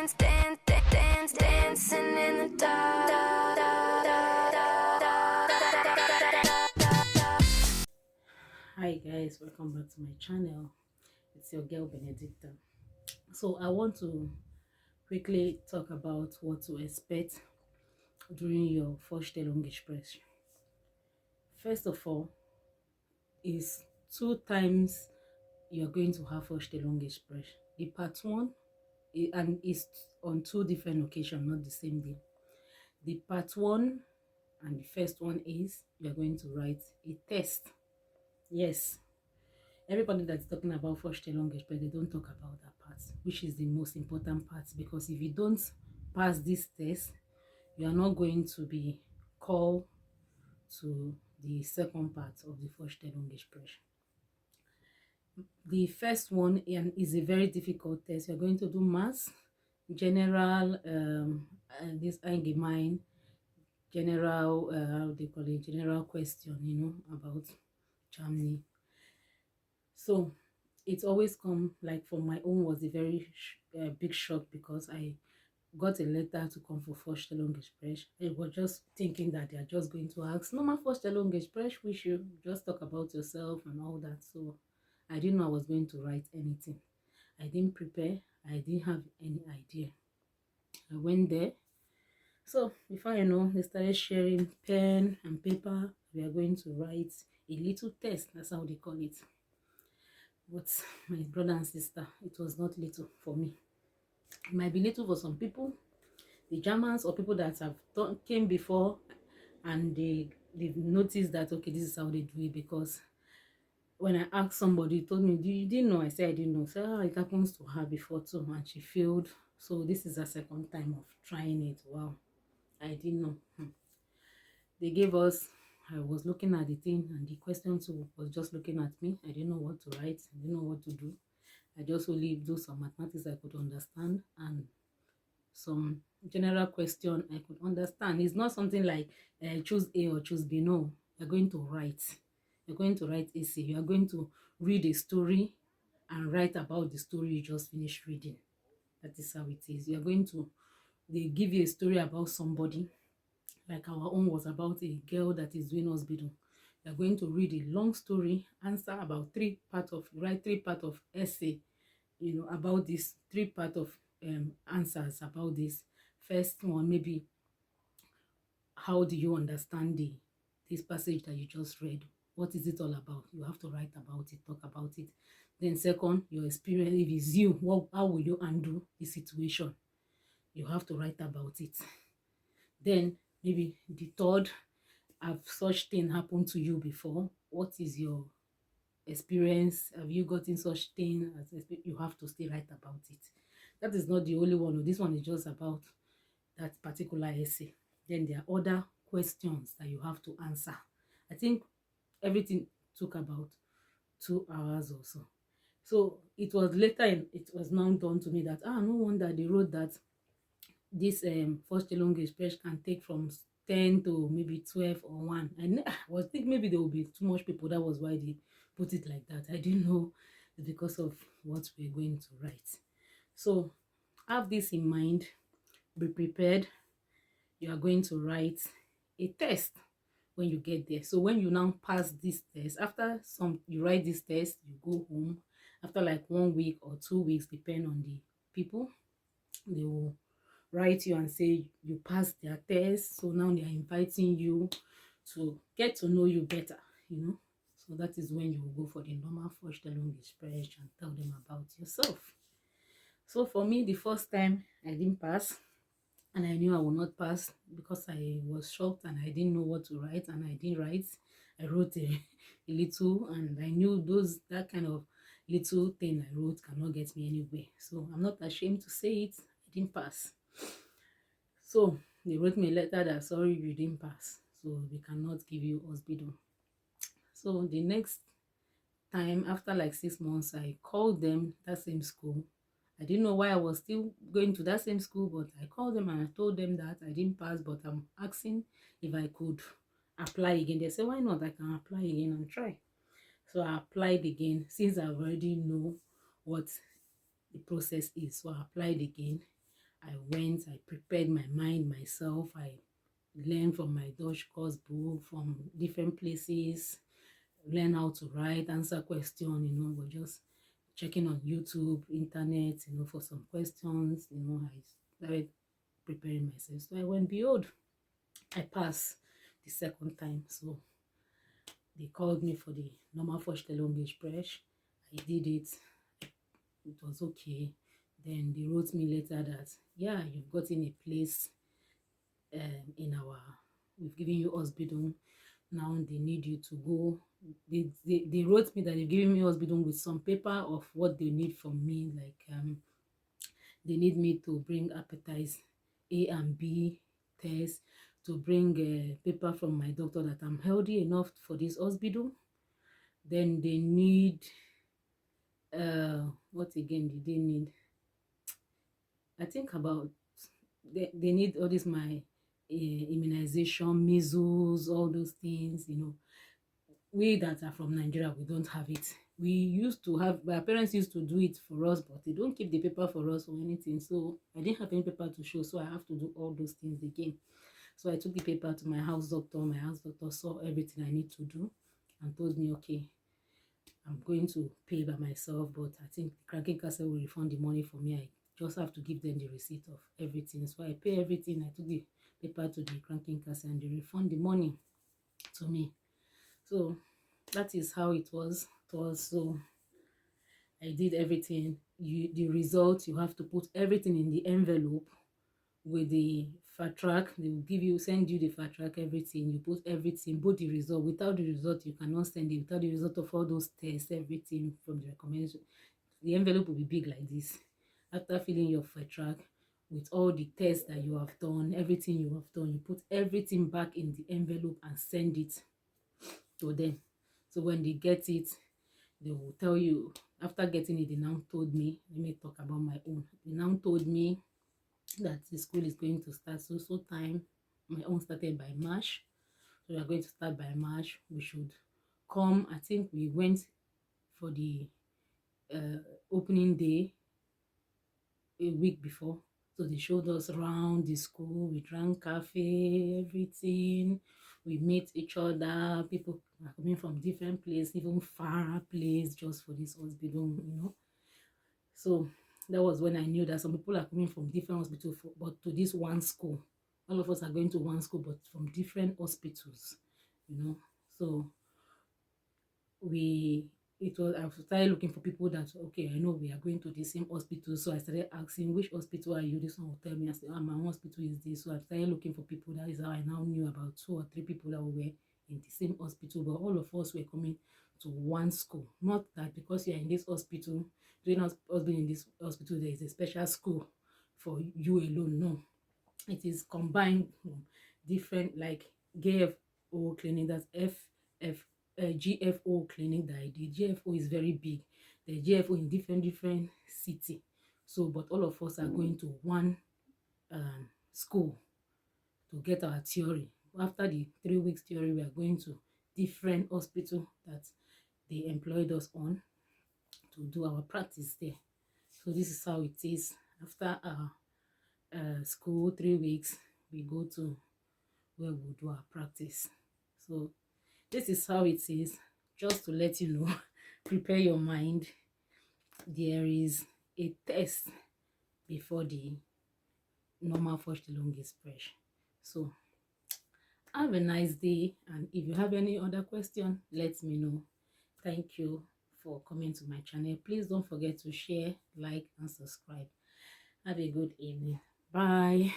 dancing in the dark. Hi guys, welcome back to my channel. It's your girl Benedicta. So I want to quickly talk about what to expect during your Vorstellungsgespräch. First of all, is 2 times you're going to have Vorstellungsgespräch. The part one and is on 2 different occasions, not the same day. The part one and the first one is you're going to write a test. Yes, everybody that's talking about Vorstellungsgespräch, they don't talk about that part, which is the most important part, because if you don't pass this test, you are not going to be called to the second part of the Vorstellungsgespräch. The first one is a very difficult test. You're going to do maths, general, this allgemein, general, how do you call it, general question, about Germany. So it always come, like for my own was a very big shock, because I got a letter to come for Vorstellungsgespräch. I was just thinking that they are just going to ask, normal Vorstellungsgespräch, we should just talk about yourself and all that. So I didn't know I was going to write anything. I didn't prepare. I didn't have any idea. I went there. So before I know, they started sharing pen and paper. We are going to write a little test. That's how they call it. But my brother and sister, it was not little for me. It might be little for some people, the Germans or people that have came before, and they've noticed that, okay, this is how they do it. Because when I asked somebody, told me, you didn't know? I said I didn't know. So it happens to her before too, and she failed. So this is her second time of trying it. Wow, I didn't know. They gave us, I was looking at the thing, and the question too was just looking at me. I didn't know what to write. I didn't know what to do. I just only do some mathematics I could understand, and some general question I could understand. It's not something like choose A or choose B. No, you're going to write. You're going to write essay. You are going to read a story and write about the story you just finished reading. That is how it is. You're going to, they give you a story about somebody, like our own was about a girl that is doing Ausbildung. You're going to read a long story, answer about write 3 part of essay, about this, 3 part of answers about this. First one, maybe how do you understand this passage that you just read? What is it all about? You have to write about it, talk about it. Then second, your experience. If it's you, how will you undo the situation? You have to write about it. Then maybe the third, have such thing happened to you before? What is your experience? Have you gotten such thing? You have to still write about it. That is not the only one. This one is just about that particular essay. Then there are other questions that you have to answer. I think everything took about 2 hours or so. So it was later, it was now done to me that, no wonder they wrote that this Vorstellungsgespräch can take from 10 to maybe 12 or 1. And I was thinking maybe there will be too much people. That was why they put it like that. I didn't know it's because of what we're going to write. So have this in mind. Be prepared. You are going to write a test when you get there. So when you now pass this test, after you write this test, you go home. After like 1 week or 2 weeks, depend on the people, they will write you and say you passed their test. So now they are inviting you to get to know you better. So that is when you will go for the normal Vorstellungsgespräch and tell them about yourself. So for me, the first time I didn't pass, and I knew I would not pass because I was shocked and I didn't know what to write, and I didn't write. I wrote a little, and I knew that kind of little thing I wrote cannot get me anywhere. So I'm not ashamed to say it. I didn't pass. So they wrote me a letter that, sorry, you didn't pass, so we cannot give you Ausbildung. So the next time, after like 6 months, I called them, that same school. I didn't know why I was still going to that same school, but I called them and I told them that I didn't pass, but I'm asking if I could apply again. They said, why not? I can apply again and try. So I applied again, since I already know what the process is. So I applied again, I went, I prepared my mind myself. I learned from my Dutch course book, from different places, learn how to write, answer question, but just checking on YouTube, internet, for some questions, I started preparing myself. So I went, behold, I passed the second time. So they called me for the normal Vorstellungsgespräch. I did it. It was okay. Then they wrote me later that, yeah, you've gotten a place in we've given you Ausbildung. Now they need you to go. They wrote me that they've given me Ausbildung with some paper of what they need from me. Like they need me to bring appetites A and B test, to bring a paper from my doctor that I'm healthy enough for this Ausbildung. Then they need what again did they need? I think about they need all this my immunization, measles, all those things. We that are from Nigeria, we don't have it. We used to have, my parents used to do it for us, but they don't keep the paper for us or anything. So I didn't have any paper to show, so I have to do all those things again. So I took the paper to my house doctor. My house doctor saw everything I need to do and told me, okay, I'm going to pay by myself, but I think the Cranking Castle will refund the money for me. I just have to give them the receipt of everything. So I pay everything. I took the paper to the Cranking Castle and they refund the money to me. So that is how it was. So I did everything. The result, you have to put everything in the envelope with the fat track. They will send you the fat track, everything. You put everything, both the result. Without the result, you cannot send it. Without the result of all those tests, everything from the recommendation, the envelope will be big like this. After filling your fat track with all the tests that you have done, everything you have done, you put everything back in the envelope and send it to them. So when they get it, they will tell you. After getting it, they now told me, let me talk about my own. They now told me that the school is going to start so time. My own started by March. So we are going to start by March. We should come. I think we went for the opening day a week before. So they showed us around the school. We drank cafe, everything. We met each other. People are coming from different places, even far place, just for this hospital, So that was when I knew that some people are coming from different hospitals, but to this one school. All of us are going to one school, but from different hospitals. So I started looking for people that, okay, I know we are going to the same hospital. So I started asking, which hospital are you? This one will tell me. I said, my hospital is this. So I started looking for people. That is how I now knew about 2 or 3 people that were in the same hospital, but all of us were coming to one school. Not that because you are in this hospital, doing hospital in this hospital, there is a special school for you alone. No, it is combined, different, like GFO clinic. That's GFO clinic that I did. GFO is very big. The GFO in different city. So, but all of us are going to one school to get our theory. After the 3 weeks theory, we are going to different hospital that they employed us on to do our practice there. So this is how it is. After our school, 3 weeks, we go to where we do our practice. So this is how it is. Just to let you know, prepare your mind. There is a test before the normal Vorstellungsgespräch. So have a nice day, and if you have any other question, let me know. Thank you for coming to my channel. Please don't forget to share, like, and subscribe. Have a good evening. Bye.